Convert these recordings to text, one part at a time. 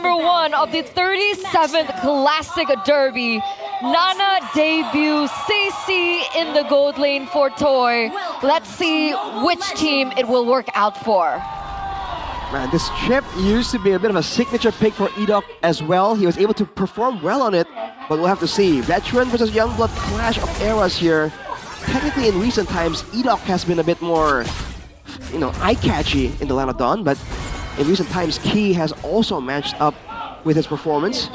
number 1 of the 37th Classic Derby. Nana debuts CC in the gold lane for Toy. Let's see which team it will work out for. Man, this chip used to be a bit of a signature pick for EDOC as well. He was able to perform well on it, but we'll have to see. Veteran versus Youngblood clash of eras here. Technically, in recent times, EDOC has been a bit more, eye-catchy in the Land of Dawn, but in recent times, Key has also matched up with his performance.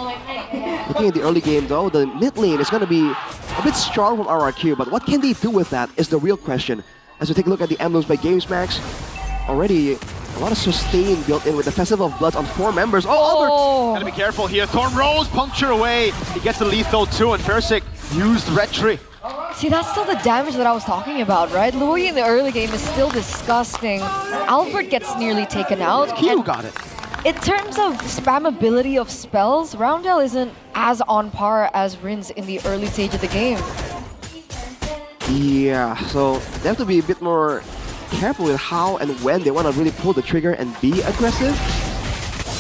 Looking at the early game though, the mid lane is going to be a bit strong from RRQ, but what can they do with that is the real question. As we take a look at the emblems by GamesMax, already a lot of sustain built in with the Festival of Bloods on 4 members. Albert! Gotta be careful here. Thorn Rose puncture away. He gets the lethal too, and Versik used Red Tree. See, that's still the damage that I was talking about, right? Louis in the early game is still disgusting. Albert gets nearly taken out. Kyu got it. In terms of spammability of spells, Roundel isn't as on par as Rins in the early stage of the game. Yeah, so they have to be a bit more careful with how and when they want to really pull the trigger and be aggressive.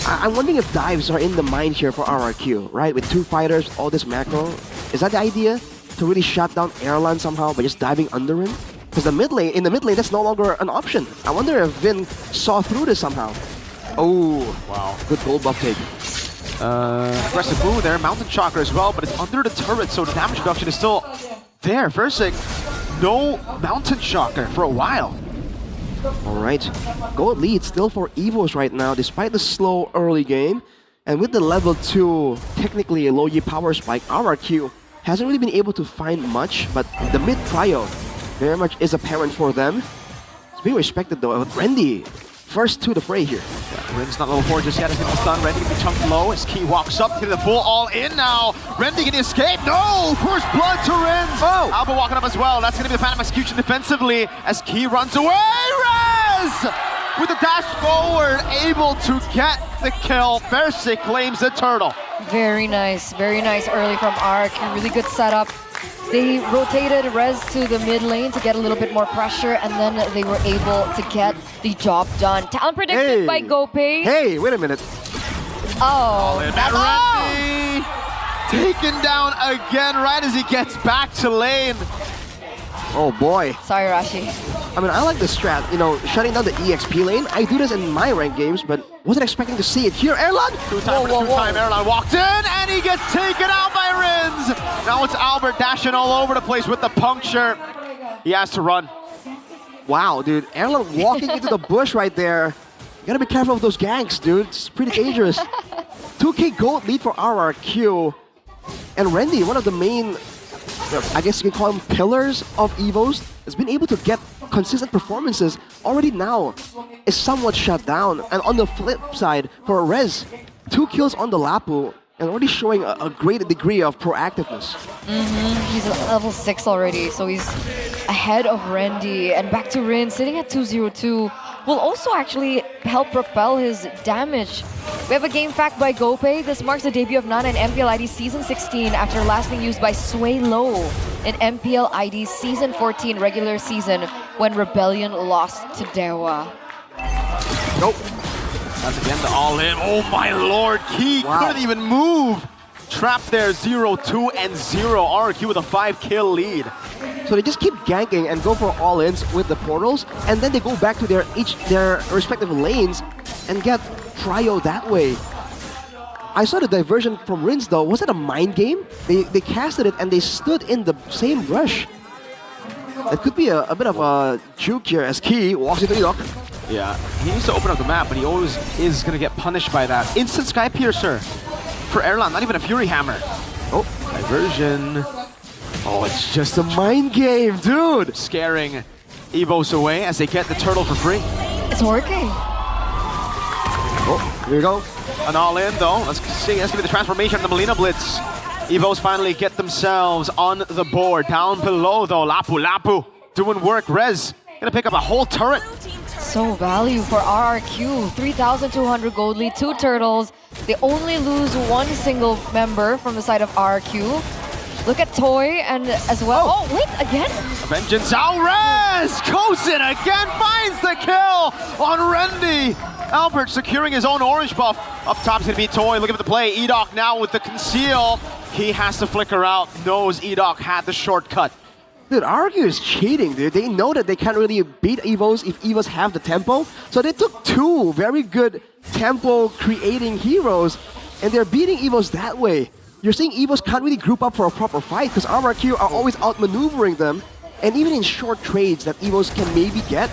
I'm wondering if dives are in the mind here for RRQ, right? With 2 fighters, all this macro. Is that the idea? To really shut down Airline somehow by just diving under him? Because in the mid lane, that's no longer an option. I wonder if Vin saw through this somehow. Oh, wow. Good gold buff take. Aggressive move there, Mountain Chakra as well, but it's under the turret, so the damage reduction is still there. Versik, no Mountain Chakra for a while. Alright, gold lead still for EVOS right now, despite the slow early game. And with the level 2, technically a low Yi power spike, RRQ hasn't really been able to find much, but the mid prio very much is apparent for them. It's being respected though. Randy, first to the fray here. Yeah, Ren's not level 4 just yet. As it's stun, Randy can be chunked low as Key walks up to the full all in now. Randy can escape. No! First blood to Ren's. Oh! Alba walking up as well. That's going to be the Phantom Execution defensively as Key runs away. Rez! With the dash forward, able to get the kill. Versik claims the turtle. Very nice early from RRQ. Really good setup. They rotated Rez to the mid lane to get a little bit more pressure, and then they were able to get the job done. Talent predicted by GoPay. Hey, wait a minute. Oh, Randy taken down again right as he gets back to lane. Oh boy. Sorry, Rashi. I mean, I like the strat, shutting down the EXP lane. I do this in my ranked games, but wasn't expecting to see it here. Erlan! Two-time Erlan walked in, and he gets taken out by Rins. Now it's Albert dashing all over the place with the puncture. He has to run. Wow, dude. Erlan walking into the bush right there. You gotta be careful of those ganks, dude. It's pretty dangerous. 2K gold lead for RRQ. And Randy, one of the main, I guess you can call him pillars of EVOS, has been able to get consistent performances. Already now is somewhat shut down. And on the flip side, for Rez, 2 kills on the Lapu and already showing a great degree of proactiveness. He's at level 6 already, so he's ahead of Randy. And back to Rin, sitting at 202, will also actually help propel his damage. We have a game fact by GoPay. This marks the debut of Nana in MPL ID Season 16 after last being used by Sway Low in MPL ID Season 14 regular season when Rebellion lost to Dewa. Nope. That's again the all-in. Oh my lord, Key couldn't even move. Trapped there, 0-2 and 0. RRQ with a 5-kill lead. So they just keep ganking and go for all-ins with the portals, and then they go back to their respective lanes and get trio that way. I saw the diversion from Rins though. Was it a mind game? They casted it and they stood in the same rush. It could be a bit of a juke here as Key walks into EDOC. Yeah, he needs to open up the map, but he always is going to get punished by that. Instant Sky Piercer for Erlan, not even a Fury Hammer. Oh, diversion. Oh, it's just a mind game, dude! Scaring EVOS away as they get the turtle for free. It's working. Oh, here we go. An all-in though. Let's see, that's going to be the transformation of the Molina Blitz. EVOS finally get themselves on the board. Down below though, Lapu doing work. Rez gonna pick up a whole turret. So value for RRQ, 3,200 gold lead, 2 turtles. They only lose 1 single member from the side of RRQ. Look at Toy and as well. Oh, wait, again? Vengeance out, Rez goes in again, finds the kill on Randy Albert securing his own orange buff. Up top's gonna be Toy, looking for the play. Edok now with the conceal. He has to flicker out, knows Edok had the shortcut. Dude, RRQ is cheating, dude. They know that they can't really beat EVOS if EVOS have the tempo. So they took two very good tempo creating heroes, and they're beating EVOS that way. You're seeing EVOS can't really group up for a proper fight because RRQ are always outmaneuvering them. And even in short trades that EVOS can maybe get,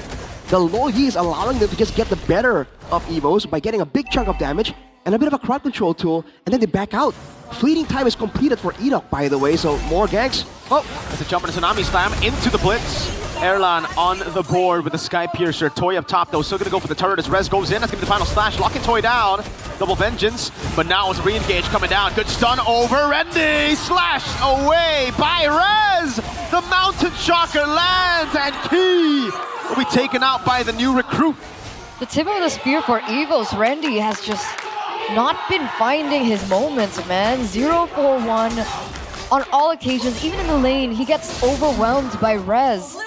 the low Yi is allowing them to just get the better of EVOS by getting a big chunk of damage and a bit of a crowd control tool, and then they back out. Fleeting time is completed for Edok, by the way, so more ganks. Oh, that's a jump and a Tsunami Slam into the Blitz. Erlan on the board with the Sky Piercer. Toy up top though, still gonna go for the turret as Rez goes in. That's gonna be the final slash, locking Toy down. Double Vengeance, but now it's re-engage coming down. Good stun over Rendy, slashed away by Rez. The Mountain Shocker lands, and Key will be taken out by the new recruit. The tip of the spear for EVOS, Rendy has just not been finding his moments, man. 0-4-1 on all occasions. Even in the lane, he gets overwhelmed by Rez.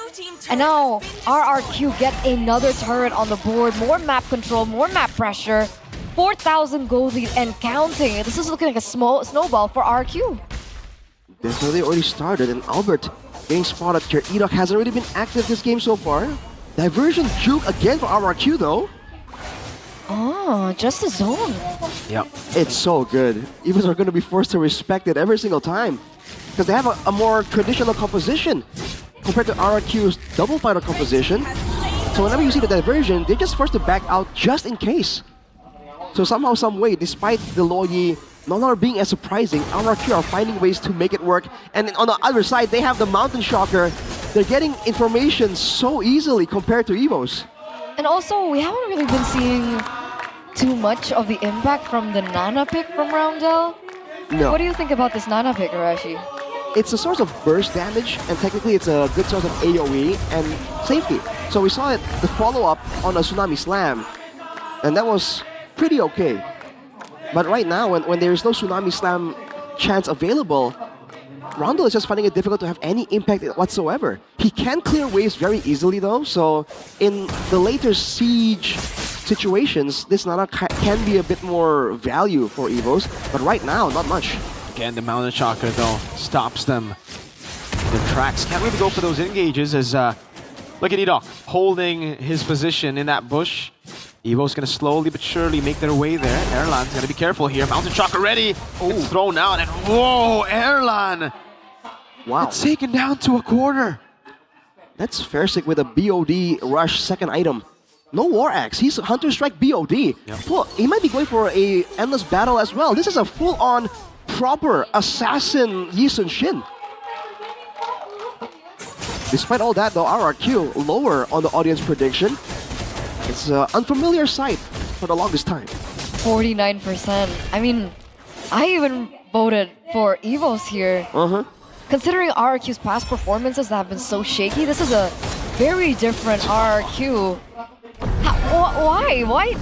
And now RRQ get another turret on the board. More map control, more map pressure. 4,000 gold lead and counting. This is looking like a small snowball for RRQ. Definitely already started, and Albert getting spotted here. Edok hasn't really been active this game so far. Diversion juke again for RRQ though. Oh, just a zone. Yep. It's so good. EVOS are going to be forced to respect it every single time because they have a more traditional composition compared to RRQ's double fighter composition. So whenever you see the diversion, they're just forced to back out just in case. So somehow, some way, despite the low Yi no longer being as surprising, RRQ are finding ways to make it work. And on the other side, they have the Mountain Shocker. They're getting information so easily compared to EVOS. And also, we haven't really been seeing too much of the impact from the Nana pick from Roundel. No. What do you think about this Nana pick, Arashi? It's a source of burst damage, and technically it's a good source of AoE and safety. So we saw it, the follow-up on a Tsunami Slam, and that was pretty okay. But right now, when there is no Tsunami Slam chance available, Roundel is just finding it difficult to have any impact whatsoever. He can clear waves very easily though, so in the later siege situations, this Nana can be a bit more value for EVOS, but right now, not much. Again, the Mountain Shocker though stops them in their tracks. Can't really go for those engages as look at Edok holding his position in that bush. EVO's gonna slowly but surely make their way there. Erlan's gonna be careful here. Mountain Shocker ready. It's thrown out, and whoa, Erlan! Wow. It's taken down to a quarter. That's Fairsick with a BOD rush second item. No War Axe, he's Hunter Strike BOD. Yep. Well, he might be going for a endless battle as well. This is a full-on, proper assassin Yi Sun Shin. Despite all that though, RRQ lower on the audience prediction. It's an unfamiliar sight for the longest time. 49%. I mean, I even voted for EVOS here. Considering RRQ's past performances that have been so shaky, this is a very different RRQ.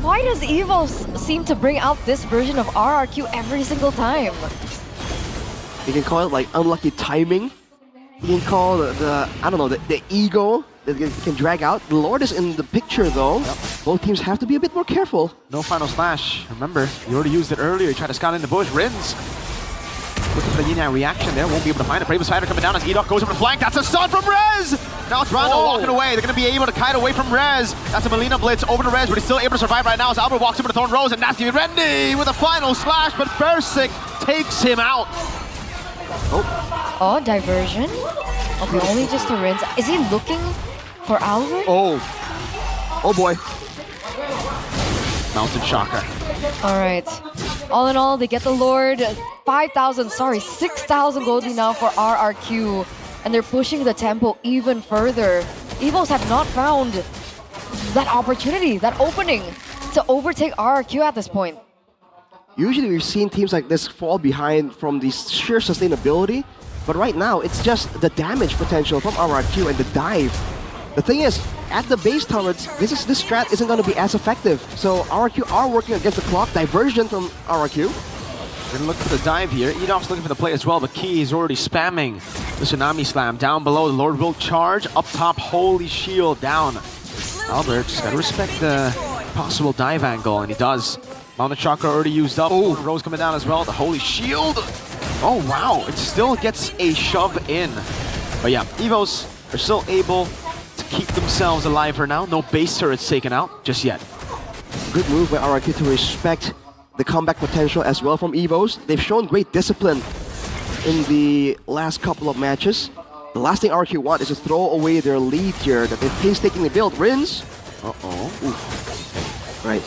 Why does EVOS seem to bring out this version of RRQ every single time? You can call it like unlucky timing. You can call the I don't know, the ego that you can drag out. The Lord is in the picture though. Yep. Both teams have to be a bit more careful. No final slash. Remember, you already used it earlier. You tried to scout in the bush. Rins looking for the Yin reaction there. Won't be able to find it. Bravest Fighter coming down as Edok goes over the flank. That's a stun from Rez! Now it's Rondo walking away. They're going to be able to kite away from Rez. That's a Melina Blitz over to Rez, but he's still able to survive right now as Albert walks over to Thorn Rose, and that's going to be Rendy with a final slash, but Fairsick takes him out. Oh, diversion. Okay, only just a rinse. Is he looking for Albert? Oh boy. Mountain Shocker. All right. All in all, they get the Lord. 6,000 gold now for RRQ. And they're pushing the tempo even further. EVOS have not found that opportunity, that opening to overtake RRQ at this point. Usually we've seen teams like this fall behind from the sheer sustainability, but right now it's just the damage potential from RRQ and the dive. The thing is, at the base turrets, this strat isn't going to be as effective. So RRQ are working against the clock. Diversion from RRQ. We're going to look for the dive here. Edok's looking for the play as well, but Key is already spamming the Tsunami Slam. Down below, the Lord will charge. Up top, Holy Shield down. Albert, just got to respect the possible dive angle, and he does. Mountain Chakra already used up. Oh, Rose coming down as well. The Holy Shield. Oh, wow. It still gets a shove in. But yeah, EVOS are still able to keep themselves alive for now. No base turrets taken out just yet. Good move by RRQ to respect the comeback potential as well from EVOS. They've shown great discipline in the last couple of matches. The last thing RRQ want is to throw away their lead here that they've painstakingly built. Rins. Right.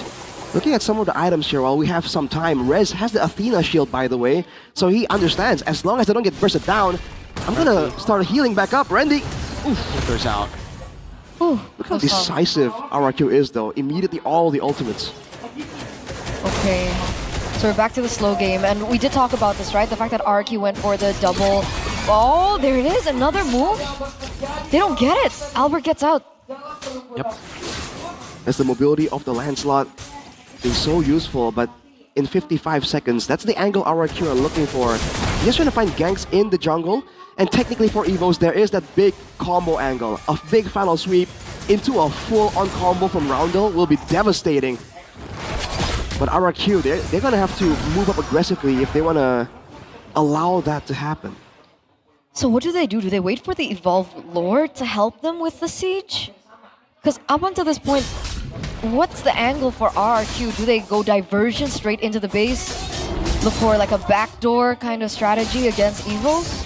Looking at some of the items here while we have some time. Rez has the Athena shield, by the way, so he understands as long as they don't get bursted down, I'm gonna start healing back up. Randy. Flickers out. Ooh, Look how decisive RRQ is, though. Immediately all the ultimates. Okay. So we're back to the slow game, and we did talk about this, right? The fact that RRQ went for the double. Oh, there it is, another move. They don't get it. Albert gets out. Yep. As the mobility of the Lancelot is so useful, but in 55 seconds, that's the angle RRQ are looking for. Just trying to find ganks in the jungle, and technically for EVOS, there is that big combo angle. A big final sweep into a full-on combo from Roundel will be devastating. But RRQ, they're gonna have to move up aggressively if they wanna allow that to happen. So what do? Do they wait for the evolved lore to help them with the siege? Because up until this point, what's the angle for RRQ? Do they go diversion straight into the base? Look for like a backdoor kind of strategy against EVOS?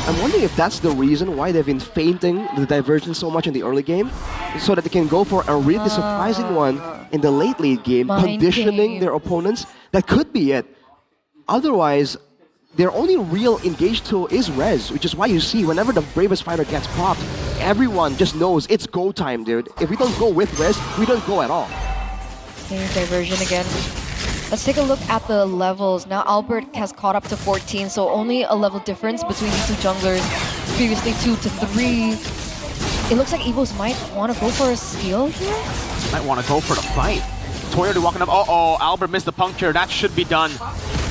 I'm wondering if that's the reason why they've been feinting the diversion so much in the early game, so that they can go for a really surprising one in the late game, conditioning their opponents. That could be it. Otherwise, their only real engaged tool is Rez, which is why you see whenever the bravest fighter gets popped, everyone just knows it's go time, dude. If we don't go with Rez, we don't go at all. Okay, diversion again. Let's take a look at the levels. Now Albert has caught up to 14, so only a level difference between these two junglers. Previously 2 to 3. It looks like EVOS might want to go for a steal here. Might want to go for the fight. Toy already walking up. Uh-oh, Albert missed the puncture. That should be done.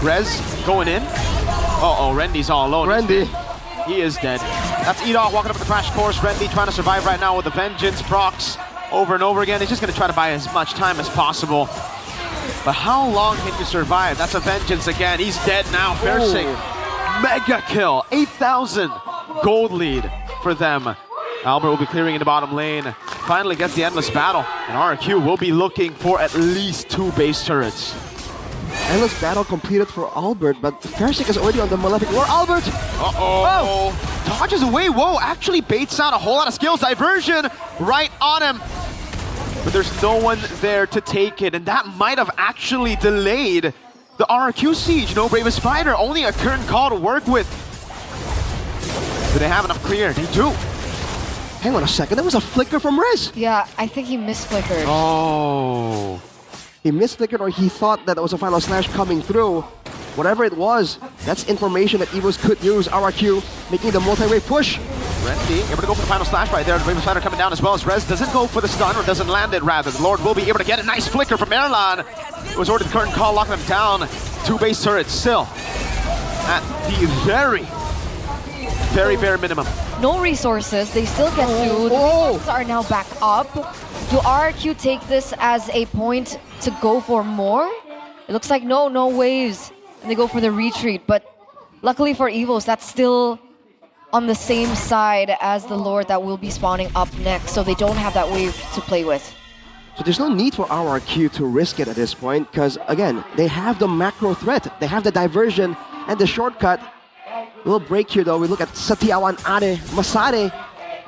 Rez going in. Uh-oh, Rendy's all alone. Rendy. He is dead. That's EDOG walking up the crash course. Rendy trying to survive right now with the Vengeance procs over and over again. He's just going to try to buy as much time as possible. But how long can you survive? That's a Vengeance again. He's dead now. Fersing. Mega kill. 8,000 gold lead for them. Albert will be clearing in the bottom lane. Finally gets the Endless Battle. And RRQ will be looking for at least 2 base turrets. Endless Battle completed for Albert, but Fersing is already on the Malefic War. Albert! Uh-oh. Dodges away. Whoa, actually baits out a whole lot of skills. Diversion right on him. But there's no one there to take it, and that might have actually delayed the RRQ siege. No Bravest Fighter, only a current call to work with. Do they have enough clear? They do. Hang on a second, that was a flicker from Rez. Yeah, I think he misflickered. Oh. He misflickered, or he thought that it was a final slash coming through. Whatever it was, that's information that EVOS could use. RRQ making the multi-wave push. Rendy able to go for the final slash right there. The Bravest Fighter coming down as well as Rez doesn't go for the stun, or doesn't land it rather. The Lord will be able to get a nice flicker from Erlan. It was already the current call locking them down. 2 base turrets still at the very bare minimum. No resources, they still get through. The resources are now back up. Do RRQ take this as a point to go for more? It looks like no waves. And they go for the retreat, but luckily for EVOS, that's still on the same side as the Lord that will be spawning up next, so they don't have that wave to play with. So there's no need for RRQ to risk it at this point, because again, they have the macro threat. They have the diversion and the shortcut. A little break here though. We look at Satyawan Ade Masade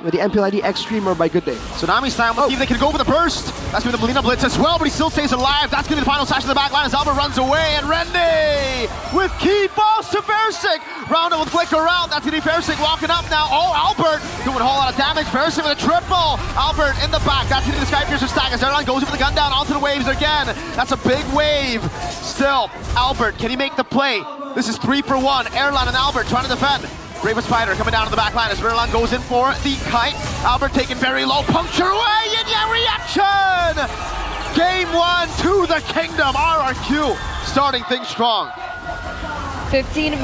with the MPL X streamer by Good Day. Tsunami's time. Let's see if they can go for the burst. That's going to be the Melina Blitz as well, but he still stays alive. That's going to be the final slash in the back line as Albert runs away. And Rendy with key balls to Fersing. Roundel with flicker around. That's going to be Fersing walking up now. Oh, Albert doing a whole lot of damage. Fersing with a triple. Albert in the back. That's going to be the Sky Piercer stack as Erlan goes in with the gun down onto the waves again. That's a big wave. Still, Albert, can he make the play? This is 3 for 1. Erlan and Albert trying to defend. Bravest Fighter coming down to the back line as Erlan goes in for the kite. Albert taking very low. Puncture away. Yin-Yang reaction. Game 1 to the kingdom. RRQ starting things strong. 15